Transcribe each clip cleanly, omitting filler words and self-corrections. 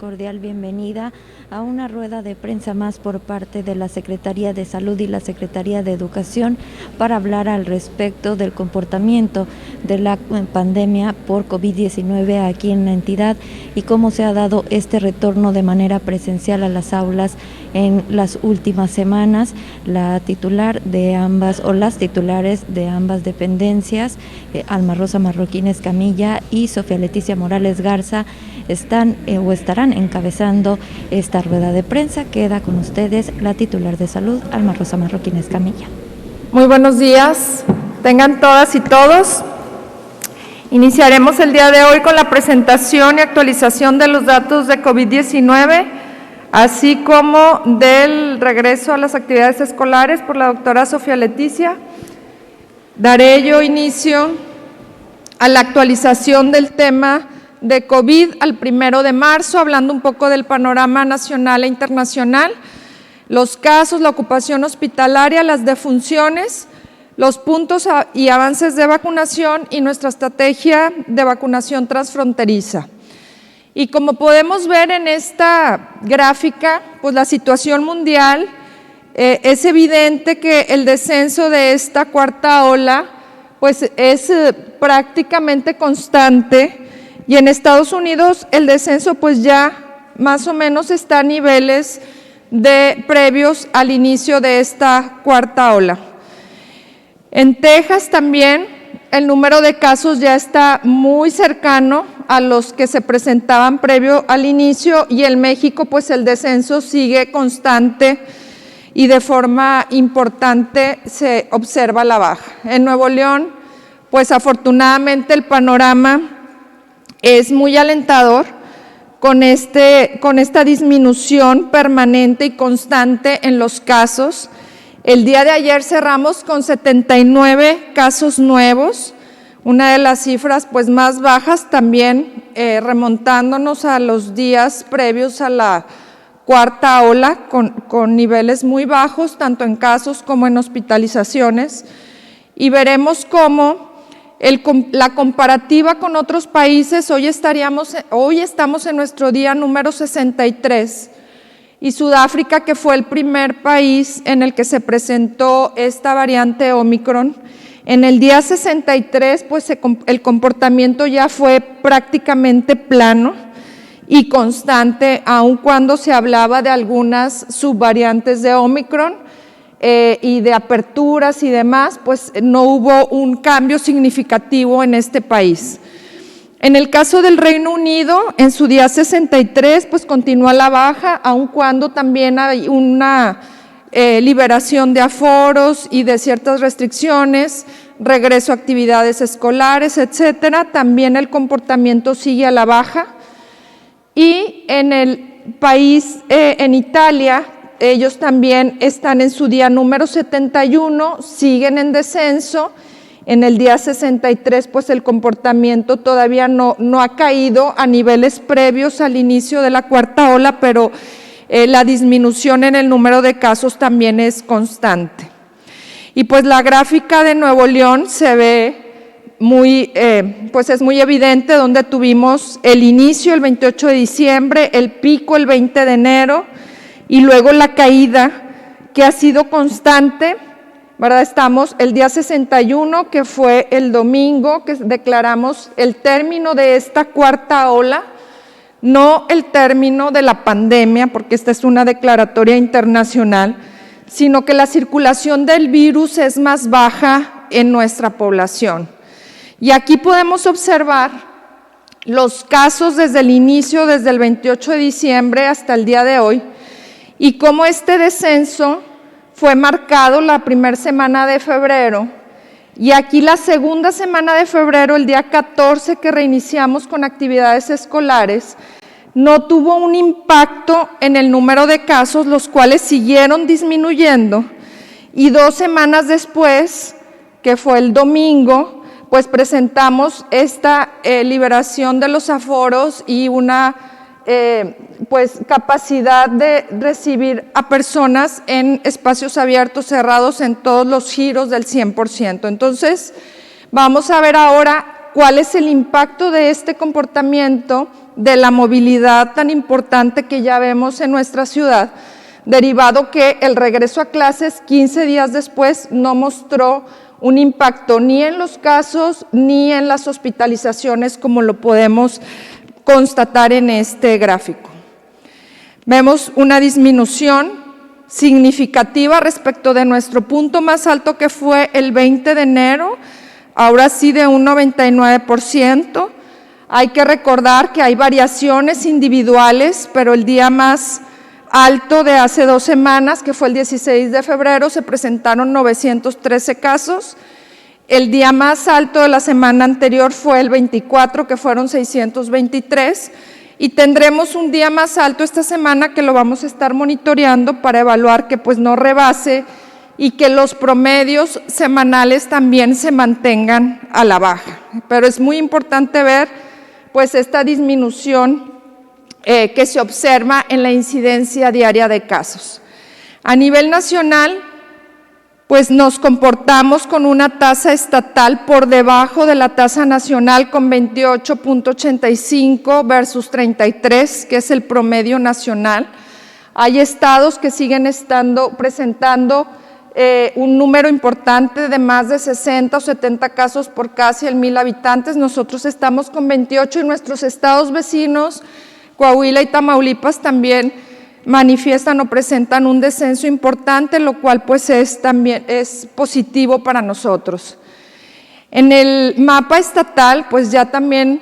cordial bienvenida a una rueda de prensa más por parte de la Secretaría de Salud y la Secretaría de Educación para hablar al respecto del comportamiento de la pandemia por COVID-19 aquí en la entidad y cómo se ha dado este retorno de manera presencial a las aulas en las últimas semanas. La titular de ambas o las titulares de ambas dependencias, Alma Rosa Marroquín Escamilla y Sofía Leticia Morales Garza, estarán encabezando esta rueda de prensa. Queda con ustedes la titular de salud, Alma Rosa Marroquín Escamilla. Muy buenos días, tengan todas y todos. Iniciaremos el día de hoy con la presentación y actualización de los datos de COVID-19, así como del regreso a las actividades escolares por la doctora Sofía Leticia. Daré yo inicio a la actualización del tema de COVID al 1 de marzo, hablando un poco del panorama nacional e internacional, los casos, la ocupación hospitalaria, las defunciones, los puntos y avances de vacunación y nuestra estrategia de vacunación transfronteriza. Y como podemos ver en esta gráfica, pues la situación mundial, es evidente que el descenso de esta cuarta ola pues es prácticamente constante, y en Estados Unidos el descenso pues ya más o menos está a niveles previos al inicio de esta cuarta ola. En Texas también el número de casos ya está muy cercano a los que se presentaban previo al inicio, y en México pues el descenso sigue constante y de forma importante se observa la baja. En Nuevo León pues afortunadamente el panorama es muy alentador con esta disminución permanente y constante en los casos. El día de ayer cerramos con 79 casos nuevos, una de las cifras pues más bajas también, remontándonos a los días previos a la cuarta ola con niveles muy bajos, tanto en casos como en hospitalizaciones, y veremos cómo la comparativa con otros países. Hoy estamos en nuestro día número 63, y Sudáfrica, que fue el primer país en el que se presentó esta variante Omicron, en el día 63 pues el comportamiento ya fue prácticamente plano y constante, aun cuando se hablaba de algunas subvariantes de Omicron y de aperturas y demás, pues no hubo un cambio significativo en este país. En el caso del Reino Unido, en su día 63, pues continúa la baja, aun cuando también hay una liberación de aforos y de ciertas restricciones, regreso a actividades escolares, etcétera. También el comportamiento sigue a la baja. Y en el país, en Italia, ellos también están en su día número 71, siguen en descenso. En el día 63, pues el comportamiento todavía no ha caído a niveles previos al inicio de la cuarta ola, pero la disminución en el número de casos también es constante. Y pues la gráfica de Nuevo León se ve pues es muy evidente, donde tuvimos el inicio el 28 de diciembre, el pico el 20 de enero, y luego la caída que ha sido constante, ¿verdad? Estamos el día 61, que fue el domingo, que declaramos el término de esta cuarta ola, no el término de la pandemia, porque esta es una declaratoria internacional, sino que la circulación del virus es más baja en nuestra población. Y aquí podemos observar los casos desde el inicio, desde el 28 de diciembre hasta el día de hoy, y cómo este descenso fue marcado la primera semana de febrero, y aquí la segunda semana de febrero, el día 14 que reiniciamos con actividades escolares, no tuvo un impacto en el número de casos, los cuales siguieron disminuyendo, y 2 semanas después, que fue el domingo, pues presentamos esta liberación de los aforos y una pues capacidad de recibir a personas en espacios abiertos, cerrados, en todos los giros del 100%. Entonces, vamos a ver ahora cuál es el impacto de este comportamiento de la movilidad tan importante que ya vemos en nuestra ciudad, derivado que el regreso a clases 15 días después no mostró un impacto ni en los casos ni en las hospitalizaciones, como lo podemos constatar en este gráfico. Vemos una disminución significativa respecto de nuestro punto más alto, que fue el 20 de enero, ahora sí de un 99%. Hay que recordar que hay variaciones individuales, pero el día más alto de hace 2 semanas, que fue el 16 de febrero, se presentaron 913 casos. El día más alto de la semana anterior fue el 24, que fueron 623, y tendremos un día más alto esta semana que lo vamos a estar monitoreando para evaluar que pues no rebase y que los promedios semanales también se mantengan a la baja. Pero es muy importante ver pues esta disminución que se observa en la incidencia diaria de casos. A nivel nacional, pues nos comportamos con una tasa estatal por debajo de la tasa nacional, con 28.85 versus 33, que es el promedio nacional. Hay estados que siguen presentando un número importante de más de 60 o 70 casos por casi el 1,000 habitantes. Nosotros estamos con 28 y nuestros estados vecinos, Coahuila y Tamaulipas, también manifiestan o presentan un descenso importante, lo cual pues también es positivo para nosotros. En el mapa estatal pues ya también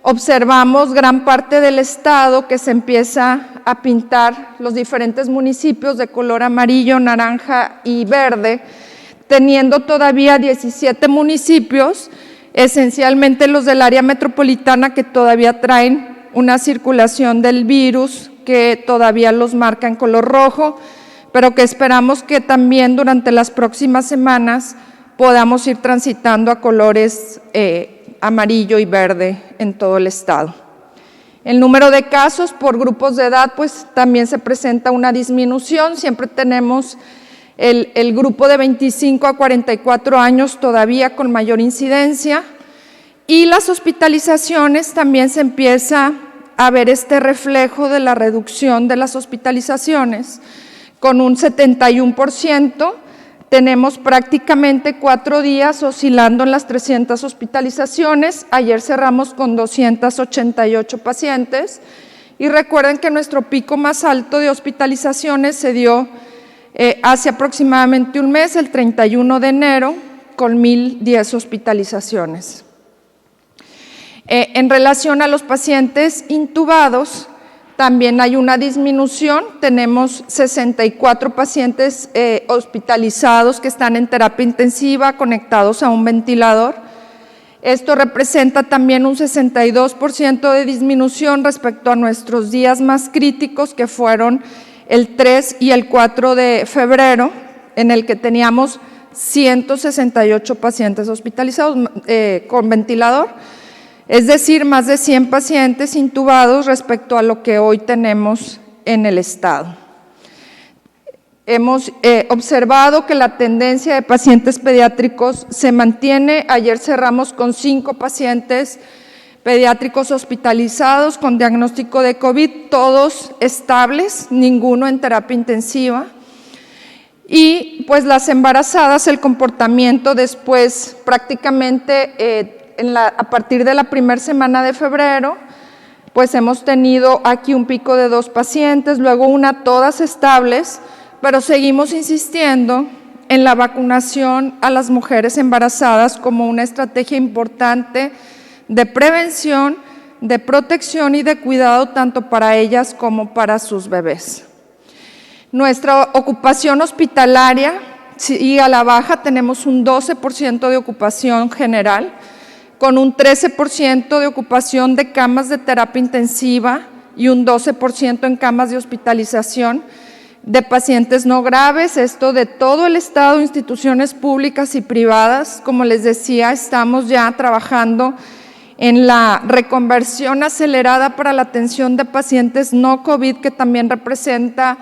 observamos gran parte del estado que se empieza a pintar los diferentes municipios de color amarillo, naranja y verde, teniendo todavía 17 municipios, esencialmente los del área metropolitana, que todavía traen una circulación del virus que todavía los marca en color rojo, pero que esperamos que también durante las próximas semanas podamos ir transitando a colores amarillo y verde en todo el estado. El número de casos por grupos de edad pues también se presenta una disminución. Siempre tenemos el grupo de 25 a 44 años todavía con mayor incidencia, y las hospitalizaciones también se empieza a ver este reflejo de la reducción de las hospitalizaciones con un 71%. Tenemos prácticamente 4 días oscilando en las 300 hospitalizaciones. Ayer cerramos con 288 pacientes, y recuerden que nuestro pico más alto de hospitalizaciones se dio hace aproximadamente un mes, el 31 de enero, con 1,010 hospitalizaciones. En relación a los pacientes intubados, también hay una disminución. Tenemos 64 pacientes hospitalizados que están en terapia intensiva, conectados a un ventilador. Esto representa también un 62% de disminución respecto a nuestros días más críticos, que fueron el 3 y el 4 de febrero, en el que teníamos 168 pacientes hospitalizados con ventilador. Es decir, más de 100 pacientes intubados respecto a lo que hoy tenemos en el estado. Hemos observado que la tendencia de pacientes pediátricos se mantiene. Ayer cerramos con 5 pacientes pediátricos hospitalizados con diagnóstico de COVID, todos estables, ninguno en terapia intensiva. Y pues las embarazadas, el comportamiento después prácticamente a partir de la primera semana de febrero, pues hemos tenido aquí un pico de 2 pacientes, luego todas estables, pero seguimos insistiendo en la vacunación a las mujeres embarazadas como una estrategia importante de prevención, de protección y de cuidado tanto para ellas como para sus bebés. Nuestra ocupación hospitalaria sigue a la baja, tenemos un 12% de ocupación general, con un 13% de ocupación de camas de terapia intensiva y un 12% en camas de hospitalización de pacientes no graves, esto de todo el estado, instituciones públicas y privadas. Como les decía, estamos ya trabajando en la reconversión acelerada para la atención de pacientes no COVID, que también representa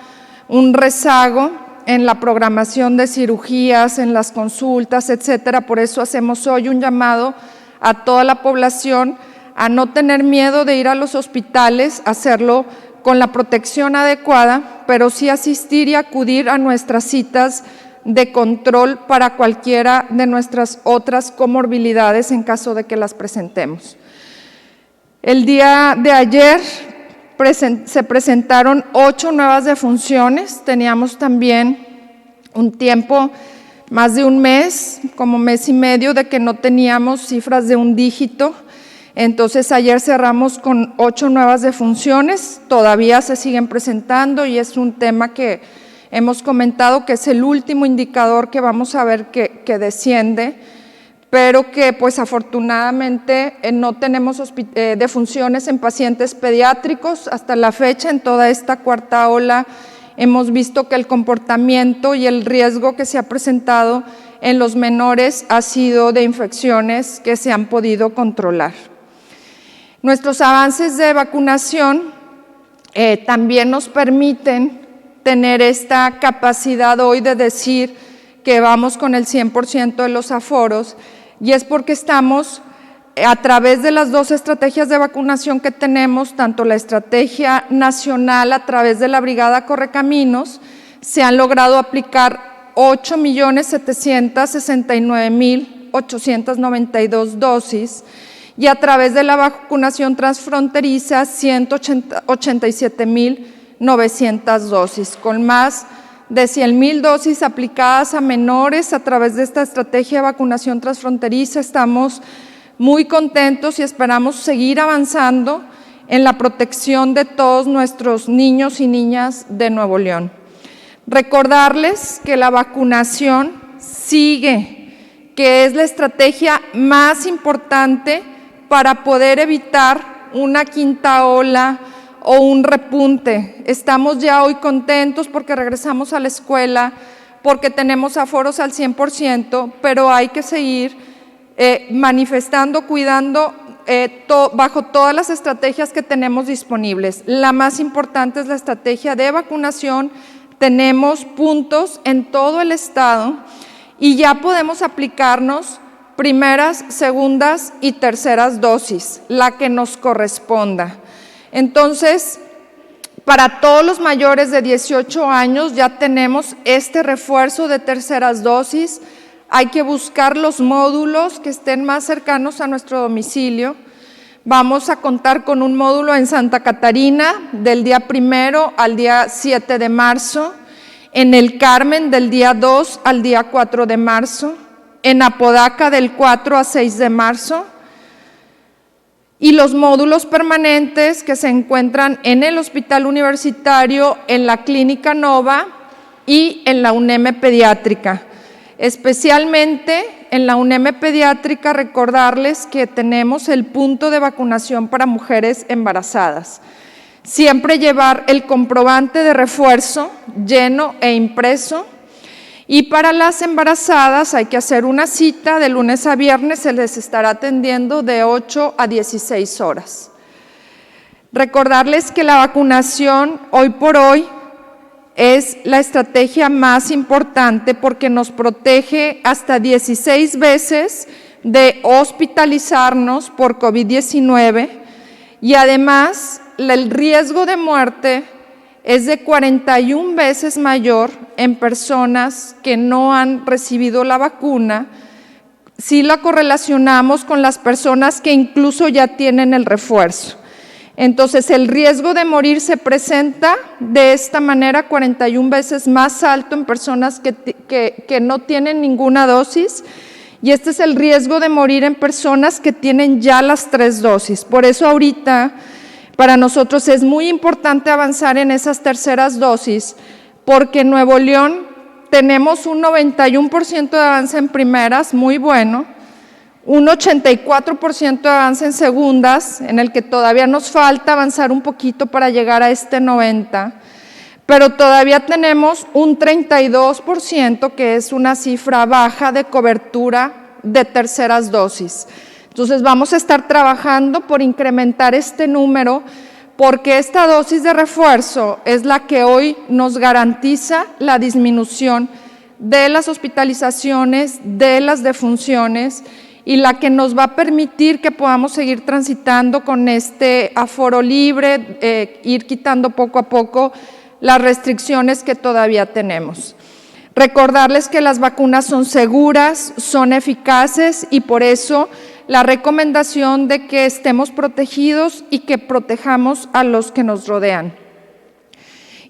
un rezago en la programación de cirugías, en las consultas, etcétera. Por eso hacemos hoy un llamado a toda la población a no tener miedo de ir a los hospitales, hacerlo con la protección adecuada, pero sí asistir y acudir a nuestras citas de control para cualquiera de nuestras otras comorbilidades en caso de que las presentemos. El día de ayer se presentaron 8 nuevas defunciones, teníamos también un tiempo, más de un mes, como mes y medio, de que no teníamos cifras de un dígito. Entonces ayer cerramos con 8 nuevas defunciones, todavía se siguen presentando y es un tema que hemos comentado que es el último indicador que vamos a ver que desciende, pero que pues afortunadamente no tenemos defunciones en pacientes pediátricos. Hasta la fecha, en toda esta cuarta ola, hemos visto que el comportamiento y el riesgo que se ha presentado en los menores ha sido de infecciones que se han podido controlar. Nuestros avances de vacunación también nos permiten tener esta capacidad hoy de decir que vamos con el 100% de los aforos, y es porque estamos a través de las 2 estrategias de vacunación que tenemos, tanto la estrategia nacional a través de la Brigada Correcaminos, se han logrado aplicar 8.769.892 dosis, y a través de la vacunación transfronteriza 187.900 dosis, con más de 100.000 dosis aplicadas a menores a través de esta estrategia de vacunación transfronteriza. Estamos muy contentos y esperamos seguir avanzando en la protección de todos nuestros niños y niñas de Nuevo León. Recordarles que la vacunación sigue, que es la estrategia más importante para poder evitar una quinta ola o un repunte. Estamos ya hoy contentos porque regresamos a la escuela, porque tenemos aforos al 100%, pero hay que seguir manifestando, cuidando bajo todas las estrategias que tenemos disponibles. La más importante es la estrategia de vacunación. Tenemos puntos en todo el estado y ya podemos aplicarnos primeras, segundas y terceras dosis, la que nos corresponda. Entonces, para todos los mayores de 18 años ya tenemos este refuerzo de terceras dosis. Hay que buscar los módulos que estén más cercanos a nuestro domicilio. Vamos a contar con un módulo en Santa Catarina del día 1 al día 7 de marzo, en el Carmen del día 2 al día 4 de marzo, en Apodaca del 4 a 6 de marzo, y los módulos permanentes que se encuentran en el Hospital Universitario, en la Clínica Nova y en la UNEM Pediátrica. Especialmente en la UNEM Pediátrica, recordarles que tenemos el punto de vacunación para mujeres embarazadas. Siempre llevar el comprobante de refuerzo lleno e impreso. Y para las embarazadas hay que hacer una cita de lunes a viernes, se les estará atendiendo de 8 a 16 horas. Recordarles que la vacunación hoy por hoy es la estrategia más importante porque nos protege hasta 16 veces de hospitalizarnos por COVID-19 y además el riesgo de muerte es de 41 veces mayor en personas que no han recibido la vacuna, si la correlacionamos con las personas que incluso ya tienen el refuerzo. Entonces, el riesgo de morir se presenta de esta manera 41 veces más alto en personas que no tienen ninguna dosis, y este es el riesgo de morir en personas que tienen ya las 3 dosis. Por eso ahorita para nosotros es muy importante avanzar en esas terceras dosis, porque en Nuevo León tenemos un 91% de avance en primeras, muy bueno, un 84% de avance en segundas, en el que todavía nos falta avanzar un poquito para llegar a este 90%, pero todavía tenemos un 32%, que es una cifra baja de cobertura de terceras dosis. Entonces vamos a estar trabajando por incrementar este número, porque esta dosis de refuerzo es la que hoy nos garantiza la disminución de las hospitalizaciones, de las defunciones, y la que nos va a permitir que podamos seguir transitando con este aforo libre, ir quitando poco a poco las restricciones que todavía tenemos. Recordarles que las vacunas son seguras, son eficaces y por eso la recomendación de que estemos protegidos y que protejamos a los que nos rodean.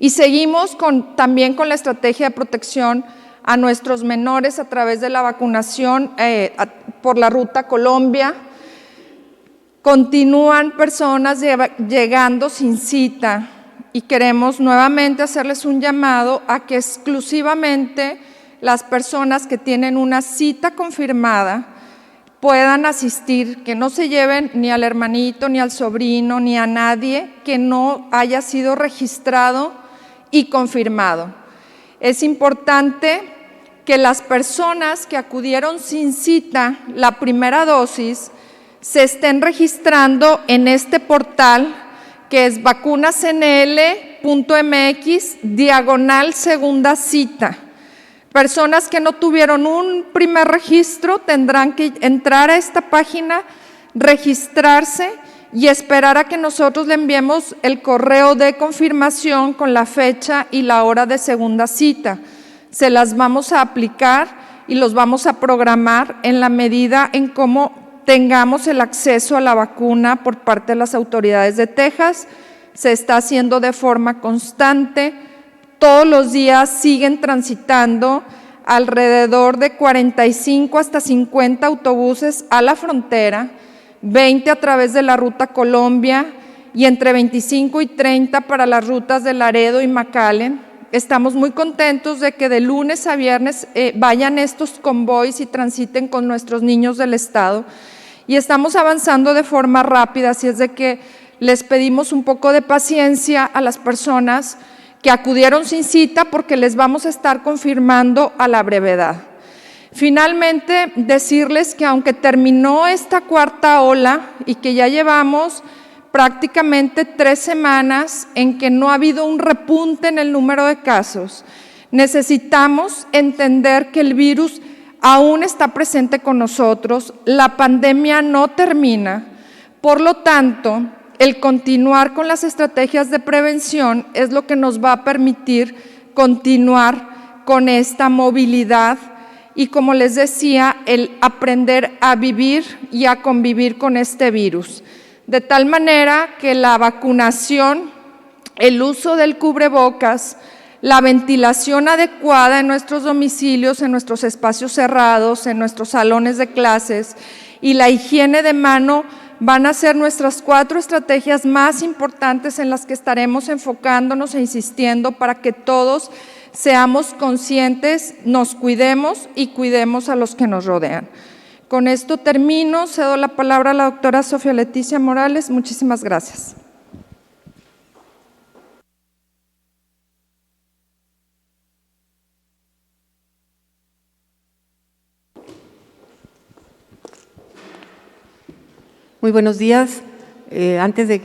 Y seguimos también con la estrategia de protección a nuestros menores a través de la vacunación por la ruta Colombia. Continúan personas llegando sin cita y queremos nuevamente hacerles un llamado a que exclusivamente las personas que tienen una cita confirmada puedan asistir, que no se lleven ni al hermanito, ni al sobrino, ni a nadie que no haya sido registrado y confirmado. Es importante que las personas que acudieron sin cita la primera dosis se estén registrando en este portal que es vacunasnl.mx/segunda cita. Personas que no tuvieron un primer registro tendrán que entrar a esta página, registrarse y esperar a que nosotros le enviemos el correo de confirmación con la fecha y la hora de segunda cita. Se las vamos a aplicar y los vamos a programar en la medida en cómo tengamos el acceso a la vacuna por parte de las autoridades de Texas. Se está haciendo de forma constante. Todos los días siguen transitando alrededor de 45 hasta 50 autobuses a la frontera, 20 a través de la ruta Colombia y entre 25 y 30 para las rutas de Laredo y McAllen. Estamos muy contentos de que de lunes a viernes vayan estos convoys y transiten con nuestros niños del estado y estamos avanzando de forma rápida, así es de que les pedimos un poco de paciencia a las personas que acudieron sin cita porque les vamos a estar confirmando a la brevedad. Finalmente, decirles que aunque terminó esta cuarta ola y que ya llevamos prácticamente 3 semanas en que no ha habido un repunte en el número de casos, necesitamos entender que el virus aún está presente con nosotros, la pandemia no termina, por lo tanto, el continuar con las estrategias de prevención es lo que nos va a permitir continuar con esta movilidad y, como les decía, el aprender a vivir y a convivir con este virus. De tal manera que la vacunación, el uso del cubrebocas, la ventilación adecuada en nuestros domicilios, en nuestros espacios cerrados, en nuestros salones de clases y la higiene de mano van a ser nuestras 4 estrategias más importantes en las que estaremos enfocándonos e insistiendo para que todos seamos conscientes, nos cuidemos y cuidemos a los que nos rodean. Con esto termino, cedo la palabra a la doctora Sofía Leticia Morales. Muchísimas gracias. Muy buenos días. Antes de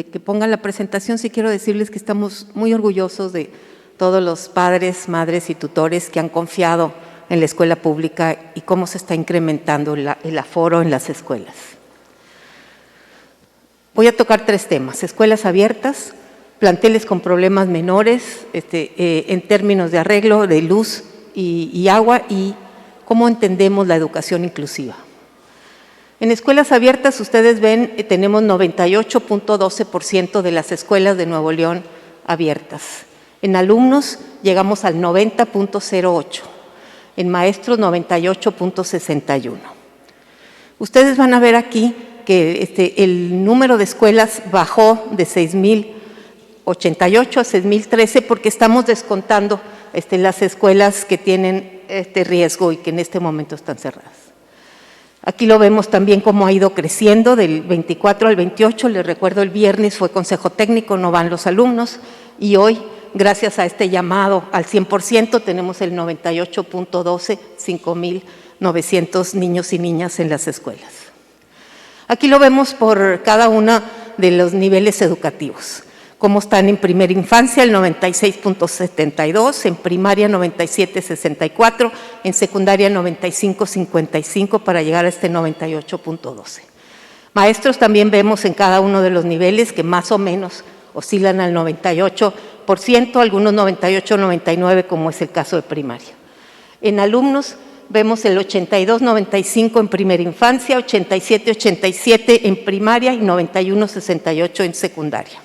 que pongan la presentación, sí quiero decirles que estamos muy orgullosos de todos los padres, madres y tutores que han confiado en la escuela pública y cómo se está incrementando el aforo en las escuelas. Voy a tocar 3 temas: escuelas abiertas, planteles con problemas menores en términos de arreglo de luz y agua, y cómo entendemos la educación inclusiva. En escuelas abiertas, ustedes ven, tenemos 98.12% de las escuelas de Nuevo León abiertas. En alumnos llegamos al 90.08%, en maestros 98.61%. Ustedes van a ver aquí que el número de escuelas bajó de 6,088 a 6,013 porque estamos descontando las escuelas que tienen riesgo y que en este momento están cerradas. Aquí lo vemos también cómo ha ido creciendo del 24 al 28. Les recuerdo, el viernes fue consejo técnico, no van los alumnos, y hoy, gracias a este llamado al 100%, tenemos el 98.12, 5,900 niños y niñas en las escuelas. Aquí lo vemos por cada uno de los niveles educativos. ¿Cómo están en primera infancia? El 96.72, en primaria 97.64, en secundaria 95.55 para llegar a este 98.12. Maestros también vemos en cada uno de los niveles que más o menos oscilan al 98%, algunos 98, 99, como es el caso de primaria. En alumnos vemos el 82-95 en primera infancia, 87-87 en primaria y 91-68 en secundaria.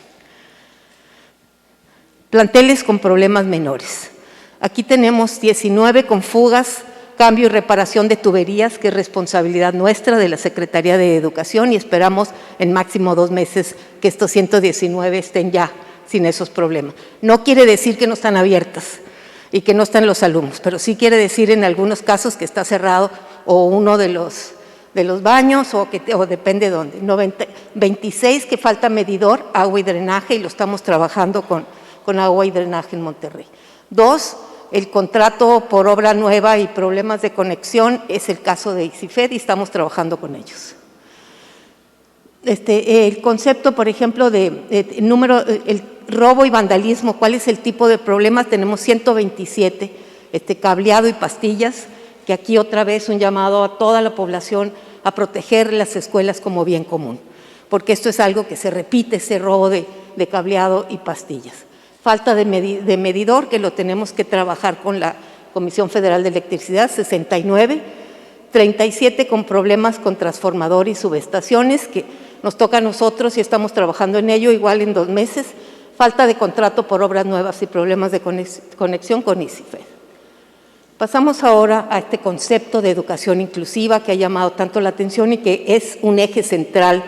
Planteles con problemas menores. Aquí tenemos 19 con fugas, cambio y reparación de tuberías, que es responsabilidad nuestra de la Secretaría de Educación, y esperamos en máximo 2 meses que estos 119 estén ya sin esos problemas. No quiere decir que no están abiertas y que no están los alumnos, pero sí quiere decir en algunos casos que está cerrado o uno de los baños o depende de dónde. 26 que falta medidor, agua y drenaje, y lo estamos trabajando con agua y drenaje en Monterrey. 2, el contrato por obra nueva y problemas de conexión, es el caso de ICIFED y estamos trabajando con ellos. El concepto, por ejemplo, el robo y vandalismo, ¿cuál es el tipo de problemas? Tenemos 127, cableado y pastillas, que aquí otra vez un llamado a toda la población a proteger las escuelas como bien común, porque esto es algo que se repite, ese robo de cableado y pastillas. Falta de medidor, que lo tenemos que trabajar con la Comisión Federal de Electricidad, 69, 37 con problemas con transformador y subestaciones, que nos toca a nosotros y estamos trabajando en ello, igual en 2 meses. Falta de contrato por obras nuevas y problemas de conexión con ICIFED. Pasamos ahora a este concepto de educación inclusiva que ha llamado tanto la atención y que es un eje central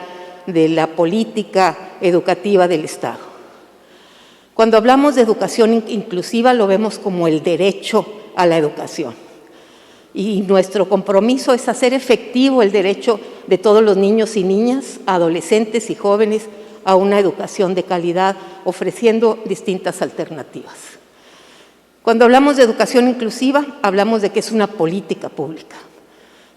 de la política educativa del Estado. Cuando hablamos de educación inclusiva lo vemos como el derecho a la educación. Y nuestro compromiso es hacer efectivo el derecho de todos los niños y niñas, adolescentes y jóvenes a una educación de calidad, ofreciendo distintas alternativas. Cuando hablamos de educación inclusiva, hablamos de que es una política pública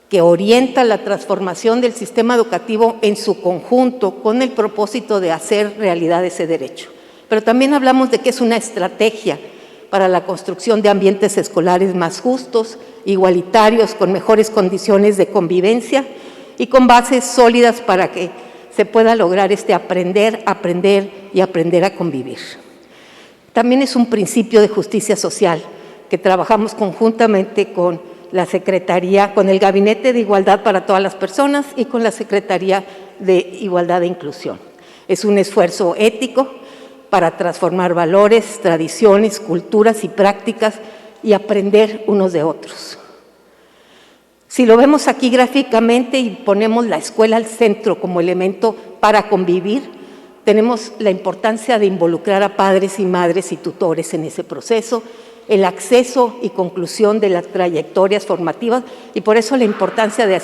que orienta la transformación del sistema educativo en su conjunto con el propósito de hacer realidad ese derecho. Pero también hablamos de que es una estrategia para la construcción de ambientes escolares más justos, igualitarios, con mejores condiciones de convivencia y con bases sólidas para que se pueda lograr aprender y aprender a convivir. También es un principio de justicia social que trabajamos conjuntamente con la Secretaría, con el Gabinete de Igualdad para todas las personas y con la Secretaría de Igualdad e Inclusión. Es un esfuerzo ético para transformar valores, tradiciones, culturas y prácticas y aprender unos de otros. Si lo vemos aquí gráficamente y ponemos la escuela al centro como elemento para convivir, tenemos la importancia de involucrar a padres y madres y tutores en ese proceso, el acceso y conclusión de las trayectorias formativas, y por eso la importancia de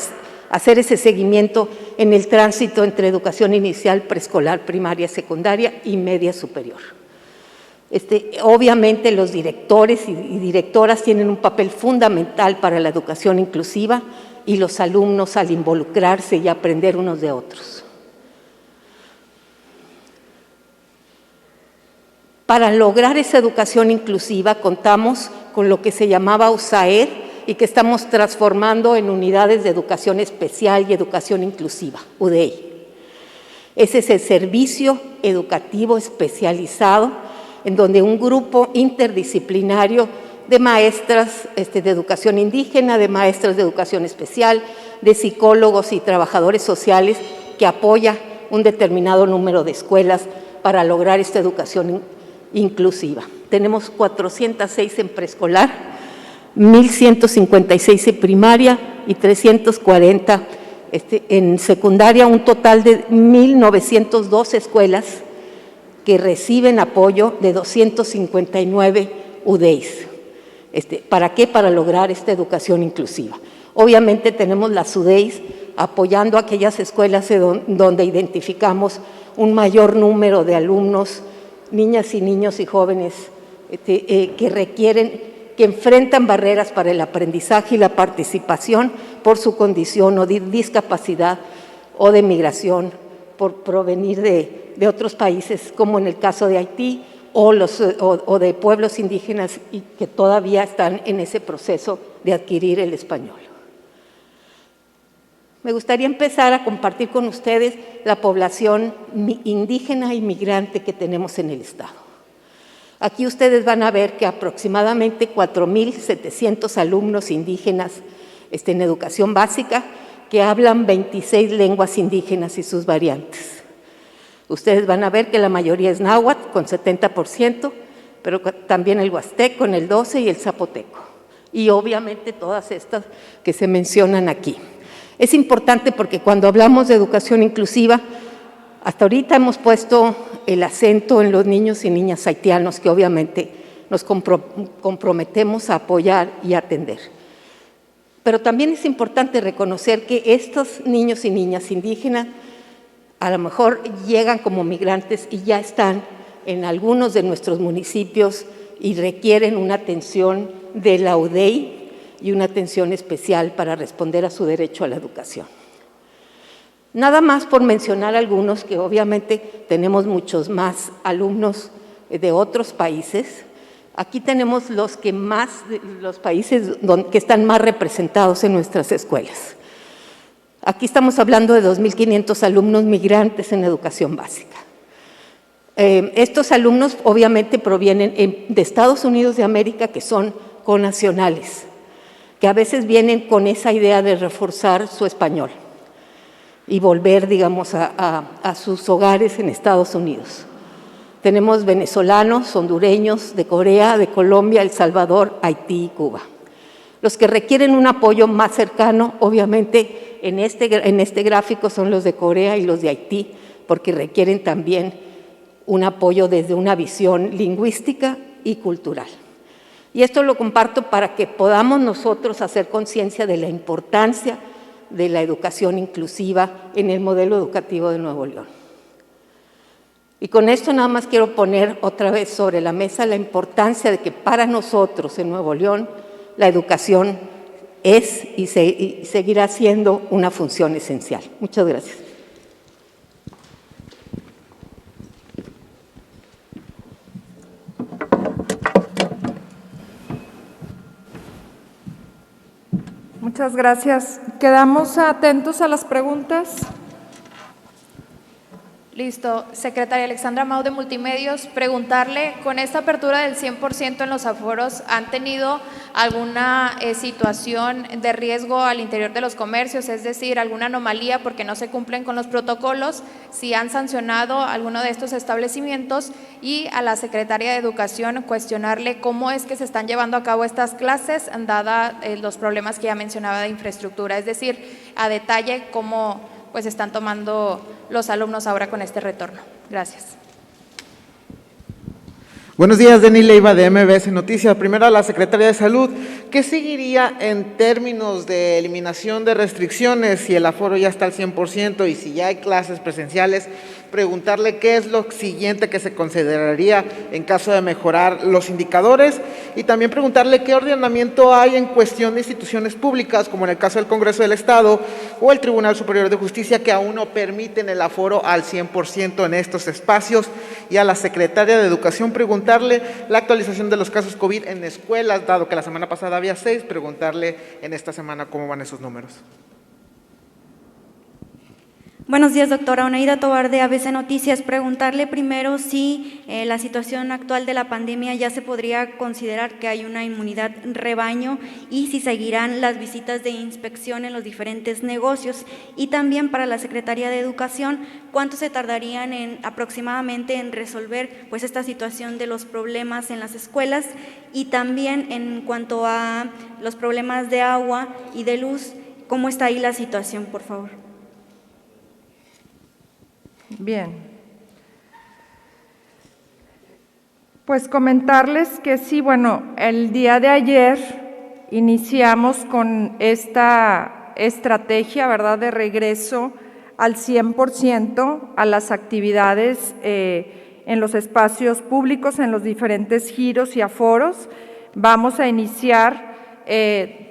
hacer ese seguimiento en el tránsito entre educación inicial, preescolar, primaria, secundaria y media superior. Obviamente los directores y directoras tienen un papel fundamental para la educación inclusiva y los alumnos al involucrarse y aprender unos de otros. Para lograr esa educación inclusiva contamos con lo que se llamaba USAER, y que estamos transformando en unidades de educación especial y educación inclusiva, UDEI. Ese es el servicio educativo especializado en donde un grupo interdisciplinario de maestras de educación indígena, de maestras de educación especial, de psicólogos y trabajadores sociales que apoya un determinado número de escuelas para lograr esta educación inclusiva. Tenemos 406 en preescolar, 1,156 en primaria y 340 en secundaria, un total de 1,902 escuelas que reciben apoyo de 259 UDEIs. ¿Para qué? Para lograr esta educación inclusiva. Obviamente tenemos las UDEIs apoyando a aquellas escuelas donde identificamos un mayor número de alumnos, niñas y niños y jóvenes que enfrentan barreras para el aprendizaje y la participación por su condición o de discapacidad o de migración por provenir de otros países, como en el caso de Haití, o de pueblos indígenas y que todavía están en ese proceso de adquirir el español. Me gustaría empezar a compartir con ustedes la población indígena y migrante que tenemos en el Estado. Aquí ustedes van a ver que aproximadamente 4,700 alumnos indígenas en educación básica que hablan 26 lenguas indígenas y sus variantes. Ustedes van a ver que la mayoría es náhuatl, con 70%, pero también el huasteco, con el 12%, y el zapoteco. Y obviamente todas estas que se mencionan aquí. Es importante porque cuando hablamos de educación inclusiva, hasta ahorita hemos puesto el acento en los niños y niñas haitianos, que obviamente nos comprometemos a apoyar y atender. Pero también es importante reconocer que estos niños y niñas indígenas a lo mejor llegan como migrantes y ya están en algunos de nuestros municipios y requieren una atención de la UDEI y una atención especial para responder a su derecho a la educación. Nada más por mencionar algunos, que obviamente tenemos muchos más alumnos de otros países. Aquí tenemos los países que están más representados en nuestras escuelas. Aquí estamos hablando de 2,500 alumnos migrantes en educación básica. Estos alumnos obviamente provienen de Estados Unidos de América, que son connacionales, que a veces vienen con esa idea de reforzar su español y volver, digamos, a sus hogares en Estados Unidos. Tenemos venezolanos, hondureños, de Corea, de Colombia, El Salvador, Haití y Cuba. Los que requieren un apoyo más cercano, obviamente, en este gráfico son los de Corea y los de Haití, porque requieren también un apoyo desde una visión lingüística y cultural. Y esto lo comparto para que podamos nosotros hacer conciencia de la importancia de la educación inclusiva en el modelo educativo de Nuevo León. Y con esto nada más quiero poner otra vez sobre la mesa la importancia de que para nosotros en Nuevo León la educación es y seguirá siendo una función esencial. Muchas gracias. Muchas gracias. Quedamos atentos a las preguntas. Listo. Secretaria Alexandra Mau de Multimedios, preguntarle, con esta apertura del 100% en los aforos, ¿han tenido alguna situación de riesgo al interior de los comercios? Es decir, alguna anomalía porque no se cumplen con los protocolos, si han sancionado alguno de estos establecimientos, y a la Secretaria de Educación cuestionarle cómo es que se están llevando a cabo estas clases, dada los problemas que ya mencionaba de infraestructura, es decir, a detalle cómo pues están tomando los alumnos ahora con este retorno. Gracias. Buenos días, Denis Leiva de MBS Noticias. Primero a la Secretaría de Salud, ¿qué seguiría en términos de eliminación de restricciones si el aforo ya está al 100% y si ya hay clases presenciales? Preguntarle qué es lo siguiente que se consideraría en caso de mejorar los indicadores, y también preguntarle qué ordenamiento hay en cuestión de instituciones públicas, como en el caso del Congreso del Estado o el Tribunal Superior de Justicia, que aún no permiten el aforo al 100% en estos espacios. Y a la Secretaria de Educación preguntarle la actualización de los casos COVID en escuelas, dado que la semana pasada había 6, preguntarle en esta semana cómo van esos números. Buenos días, doctora Oneida Tobar de ABC Noticias. Preguntarle primero si la situación actual de la pandemia ya se podría considerar que hay una inmunidad rebaño y si seguirán las visitas de inspección en los diferentes negocios. Y también para la Secretaría de Educación, ¿cuánto se tardarían aproximadamente en resolver pues esta situación de los problemas en las escuelas? Y también en cuanto a los problemas de agua y de luz, ¿cómo está ahí la situación, por favor? Bien. Pues comentarles que sí, bueno, el día de ayer iniciamos con esta estrategia, ¿verdad?, de regreso al 100% a las actividades en los espacios públicos, en los diferentes giros y aforos. Vamos a iniciar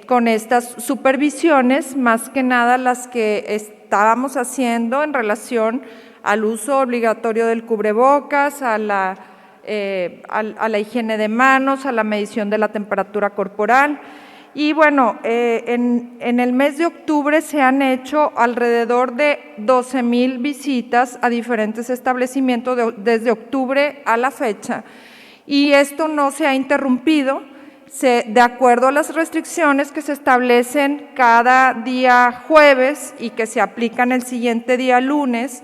con estas supervisiones, más que nada las que estábamos haciendo en relación al uso obligatorio del cubrebocas, a la higiene de manos, a la medición de la temperatura corporal. Y bueno, en el mes de octubre se han hecho alrededor de 12,000 visitas a diferentes establecimientos desde octubre a la fecha, y esto no se ha interrumpido de acuerdo a las restricciones que se establecen cada día jueves y que se aplican el siguiente día lunes.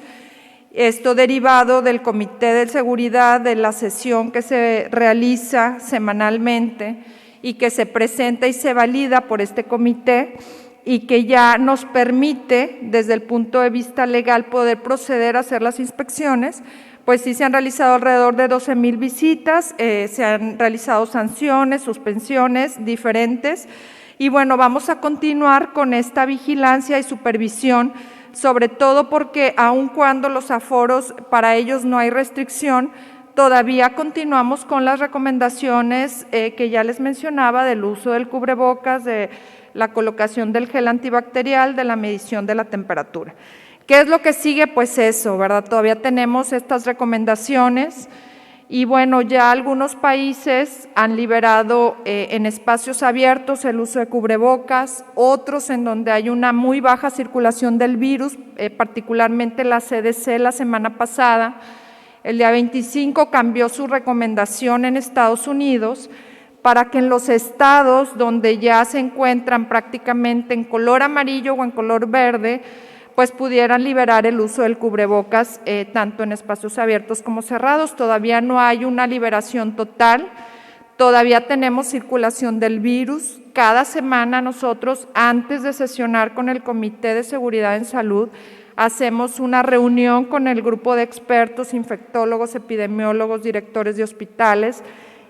Esto derivado del Comité de Seguridad, de la sesión que se realiza semanalmente y que se presenta y se valida por este comité, y que ya nos permite, desde el punto de vista legal, poder proceder a hacer las inspecciones. Pues sí, se han realizado alrededor de 12,000 visitas, se han realizado sanciones, suspensiones diferentes, y bueno, vamos a continuar con esta vigilancia y supervisión, sobre todo porque aun cuando los aforos, para ellos no hay restricción, todavía continuamos con las recomendaciones que ya les mencionaba, del uso del cubrebocas, de la colocación del gel antibacterial, de la medición de la temperatura. ¿Qué es lo que sigue? Pues eso, ¿verdad? Todavía tenemos estas recomendaciones, y bueno, ya algunos países han liberado en espacios abiertos el uso de cubrebocas, otros en donde hay una muy baja circulación del virus, particularmente la CDC la semana pasada. El día 25 cambió su recomendación en Estados Unidos para que en los estados donde ya se encuentran prácticamente en color amarillo o en color verde, pues pudieran liberar el uso del cubrebocas tanto en espacios abiertos como cerrados. Todavía no hay una liberación total, todavía tenemos circulación del virus. Cada semana nosotros, antes de sesionar con el Comité de Seguridad en Salud, hacemos una reunión con el grupo de expertos, infectólogos, epidemiólogos, directores de hospitales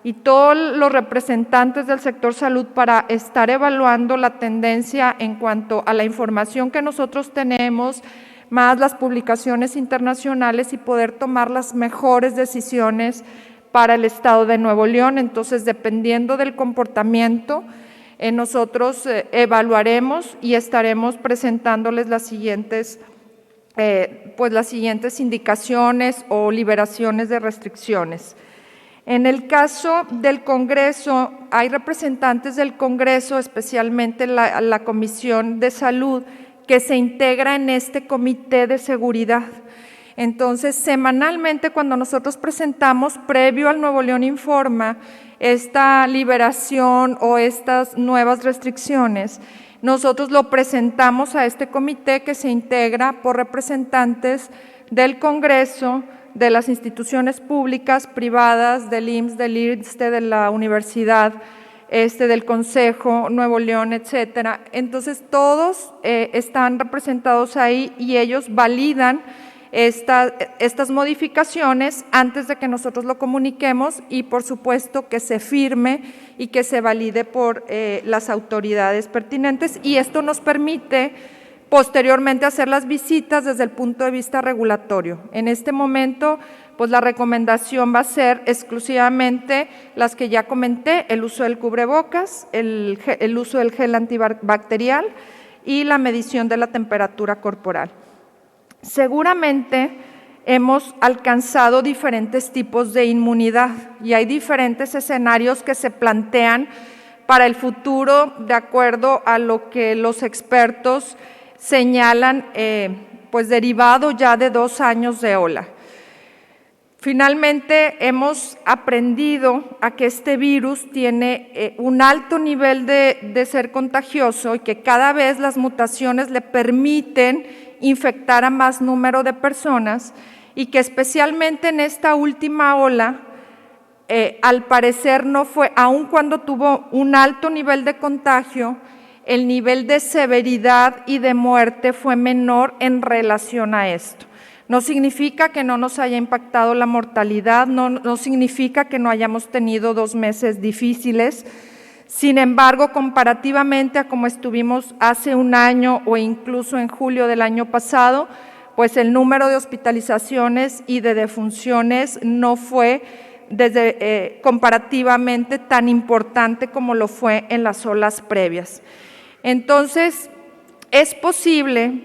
y todos los representantes del sector salud para estar evaluando la tendencia en cuanto a la información que nosotros tenemos, más las publicaciones internacionales, y poder tomar las mejores decisiones para el Estado de Nuevo León. Entonces, dependiendo del comportamiento, nosotros evaluaremos y estaremos presentándoles las siguientes indicaciones o liberaciones de restricciones. En el caso del Congreso, hay representantes del Congreso, especialmente la Comisión de Salud, que se integra en este Comité de Seguridad. Entonces, semanalmente, cuando nosotros presentamos, previo al Nuevo León Informa, esta liberación o estas nuevas restricciones, nosotros lo presentamos a este comité que se integra por representantes del Congreso, de las instituciones públicas, privadas, del IMSS, del IRSSTE, de la universidad, del Consejo, Nuevo León, etcétera. Entonces, todos están representados ahí y ellos validan estas modificaciones antes de que nosotros lo comuniquemos, y por supuesto que se firme y que se valide por las autoridades pertinentes, y esto nos permite posteriormente hacer las visitas desde el punto de vista regulatorio. En este momento, pues la recomendación va a ser exclusivamente las que ya comenté: el uso del cubrebocas, el uso del gel antibacterial y la medición de la temperatura corporal. Seguramente hemos alcanzado diferentes tipos de inmunidad y hay diferentes escenarios que se plantean para el futuro de acuerdo a lo que los expertos señalan, pues derivado ya de 2 años de ola. Finalmente, hemos aprendido a que este virus tiene un alto nivel de ser contagioso y que cada vez las mutaciones le permiten infectar a más número de personas, y que especialmente en esta última ola, al parecer no fue, aun cuando tuvo un alto nivel de contagio, el nivel de severidad y de muerte fue menor en relación a esto. No significa que no nos haya impactado la mortalidad, no significa que no hayamos tenido 2 meses difíciles. Sin embargo, comparativamente a como estuvimos hace 1 año o incluso en julio del año pasado, pues el número de hospitalizaciones y de defunciones no fue comparativamente tan importante como lo fue en las olas previas. Entonces, es posible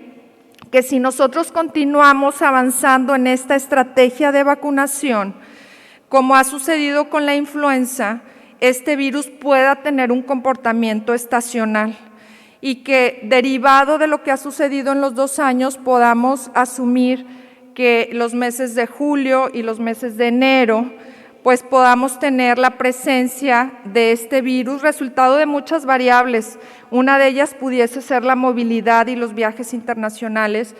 que si nosotros continuamos avanzando en esta estrategia de vacunación, como ha sucedido con la influenza, este virus pueda tener un comportamiento estacional y que, derivado de lo que ha sucedido en los 2 años, podamos asumir que los meses de julio y los meses de enero pues podamos tener la presencia de este virus, resultado de muchas variables. Una de ellas pudiese ser la movilidad y los viajes internacionales,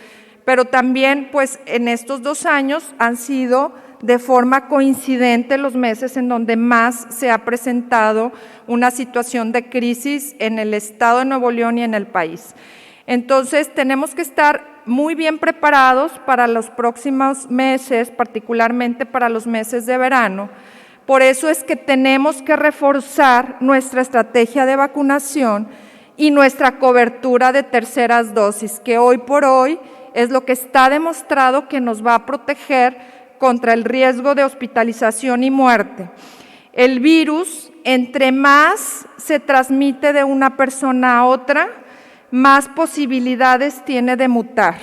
pero también pues en estos 2 años han sido de forma coincidente los meses en donde más se ha presentado una situación de crisis en el estado de Nuevo León y en el país. Entonces, tenemos que estar muy bien preparados para los próximos meses, particularmente para los meses de verano. Por eso es que tenemos que reforzar nuestra estrategia de vacunación y nuestra cobertura de terceras dosis, que hoy por hoy es lo que está demostrado que nos va a proteger contra el riesgo de hospitalización y muerte. El virus, entre más se transmite de una persona a otra, más posibilidades tiene de mutar.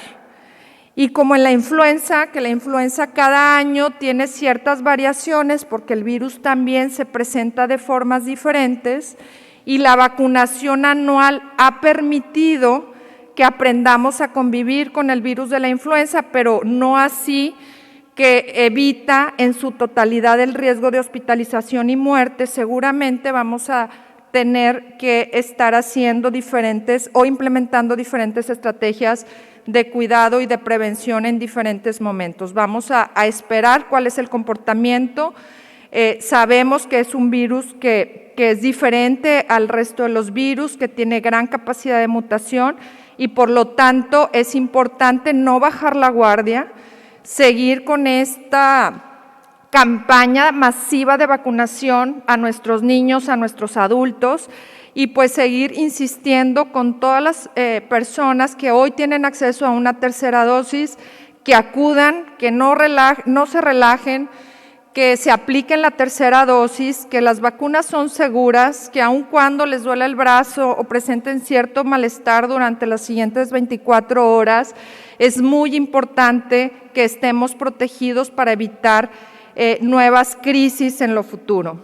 Y como en la influenza, que la influenza cada año tiene ciertas variaciones porque el virus también se presenta de formas diferentes, y la vacunación anual ha permitido que aprendamos a convivir con el virus de la influenza, pero no así que evita en su totalidad el riesgo de hospitalización y muerte. Seguramente vamos a tener que estar haciendo diferentes o implementando diferentes estrategias de cuidado y de prevención en diferentes momentos. Vamos a esperar cuál es el comportamiento. Sabemos que es un virus que es diferente al resto de los virus, que tiene gran capacidad de mutación y por lo tanto es importante no bajar la guardia, seguir con esta campaña masiva de vacunación a nuestros niños, a nuestros adultos y pues seguir insistiendo con todas las personas que hoy tienen acceso a una tercera dosis, que acudan, que no se relajen, que se apliquen la tercera dosis, que las vacunas son seguras, que aun cuando les duela el brazo o presenten cierto malestar durante las siguientes 24 horas, es muy importante que estemos protegidos para evitar nuevas crisis en lo futuro.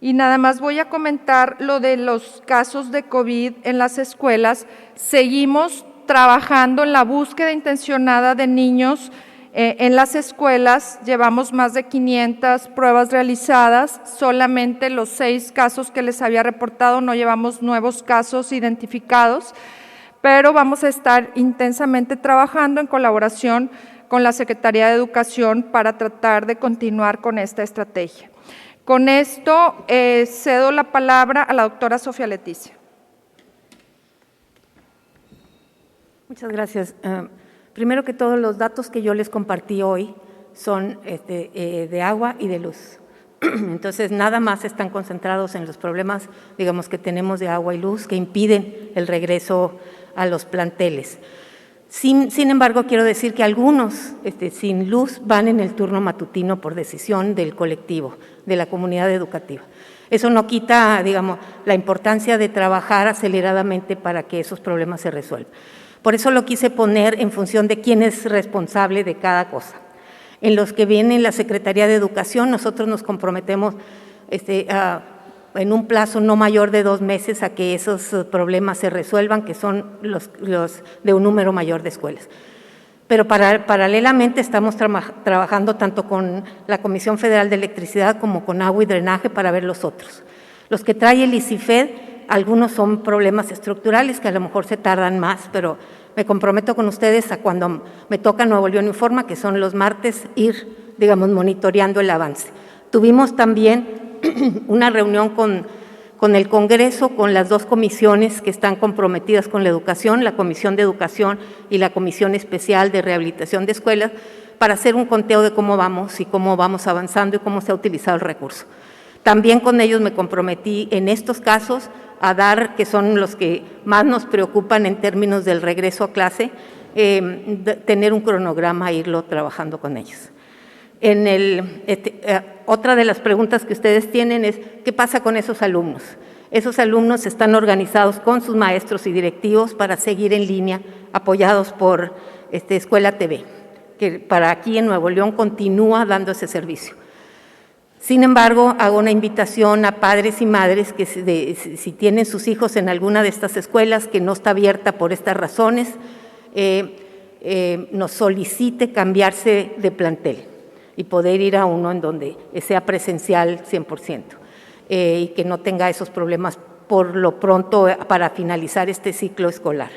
Y nada más voy a comentar lo de los casos de COVID en las escuelas. Seguimos trabajando en la búsqueda intencionada de niños en las escuelas. Llevamos más de 500 pruebas realizadas, solamente los 6 casos que les había reportado, no llevamos nuevos casos identificados, pero vamos a estar intensamente trabajando en colaboración con la Secretaría de Educación para tratar de continuar con esta estrategia. Con esto cedo la palabra a la doctora Sofía Leticia. Muchas gracias. Primero que todo, los datos que yo les compartí hoy son de agua y de luz. Entonces, nada más están concentrados en los problemas, digamos, que tenemos de agua y luz que impiden el regreso a los planteles. Sin embargo, quiero decir que algunos sin luz van en el turno matutino por decisión del colectivo, de la comunidad educativa. Eso no quita, digamos, la importancia de trabajar aceleradamente para que esos problemas se resuelvan. Por eso lo quise poner en función de quién es responsable de cada cosa. En los que viene la Secretaría de Educación, nosotros nos comprometemos en un plazo no mayor de 2 meses a que esos problemas se resuelvan, que son los de un número mayor de escuelas. Pero paralelamente estamos trabajando tanto con la Comisión Federal de Electricidad como con Agua y Drenaje para ver los otros. Los que trae el ICIFED, algunos son problemas estructurales que a lo mejor se tardan más, pero me comprometo con ustedes a cuando me toca Nuevo León Informa, que son los martes, ir, digamos, monitoreando el avance. Tuvimos también una reunión con el Congreso, con las 2 comisiones que están comprometidas con la educación, la Comisión de Educación y la Comisión Especial de Rehabilitación de Escuelas, para hacer un conteo de cómo vamos y cómo vamos avanzando y cómo se ha utilizado el recurso. También con ellos me comprometí en estos casos a dar, que son los que más nos preocupan en términos del regreso a clase, tener un cronograma e irlo trabajando con ellos. Otra de las preguntas que ustedes tienen es, ¿qué pasa con esos alumnos? Esos alumnos están organizados con sus maestros y directivos para seguir en línea, apoyados por Escuela TV, que para aquí en Nuevo León continúa dando ese servicio. Sin embargo, hago una invitación a padres y madres que si tienen sus hijos en alguna de estas escuelas que no está abierta por estas razones, nos solicite cambiarse de plantel y poder ir a uno en donde sea presencial 100%, y que no tenga esos problemas por lo pronto para finalizar este ciclo escolar.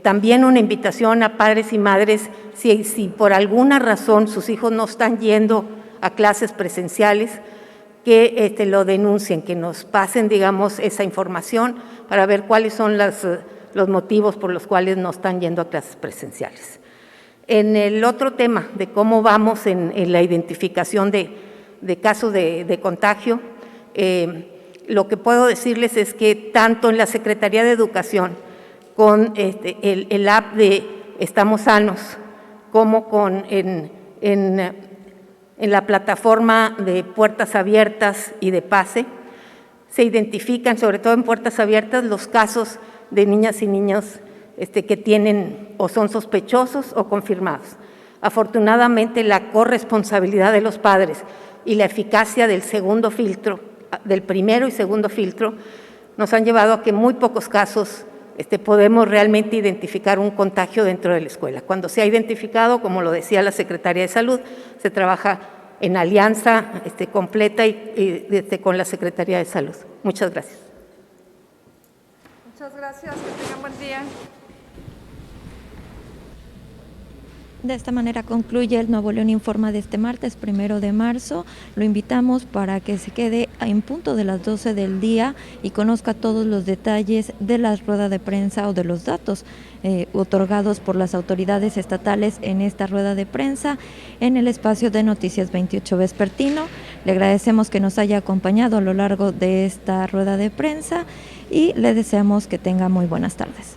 También una invitación a padres y madres, si por alguna razón sus hijos no están yendo a clases presenciales, que lo denuncien, que nos pasen, digamos, esa información para ver cuáles son los motivos por los cuales no están yendo a clases presenciales. En el otro tema de cómo vamos en la identificación de casos de contagio, lo que puedo decirles es que tanto en la Secretaría de Educación, con el app de Estamos Sanos, como en la plataforma de Puertas Abiertas y de PASE, se identifican, sobre todo en Puertas Abiertas, los casos de niñas y niños que tienen o son sospechosos o confirmados. Afortunadamente, la corresponsabilidad de los padres y la eficacia del segundo filtro, del primero y segundo filtro, nos han llevado a que en muy pocos casos podemos realmente identificar un contagio dentro de la escuela. Cuando se ha identificado, como lo decía la Secretaría de Salud, se trabaja en alianza completa con la Secretaría de Salud. Muchas gracias. Muchas gracias, que tengan buen día. De esta manera concluye el Nuevo León Informa de este martes 1 de marzo. Lo invitamos para que se quede en punto de las 12 del día y conozca todos los detalles de la rueda de prensa o de los datos otorgados por las autoridades estatales en esta rueda de prensa en el espacio de Noticias 28 Vespertino. Le agradecemos que nos haya acompañado a lo largo de esta rueda de prensa y le deseamos que tenga muy buenas tardes.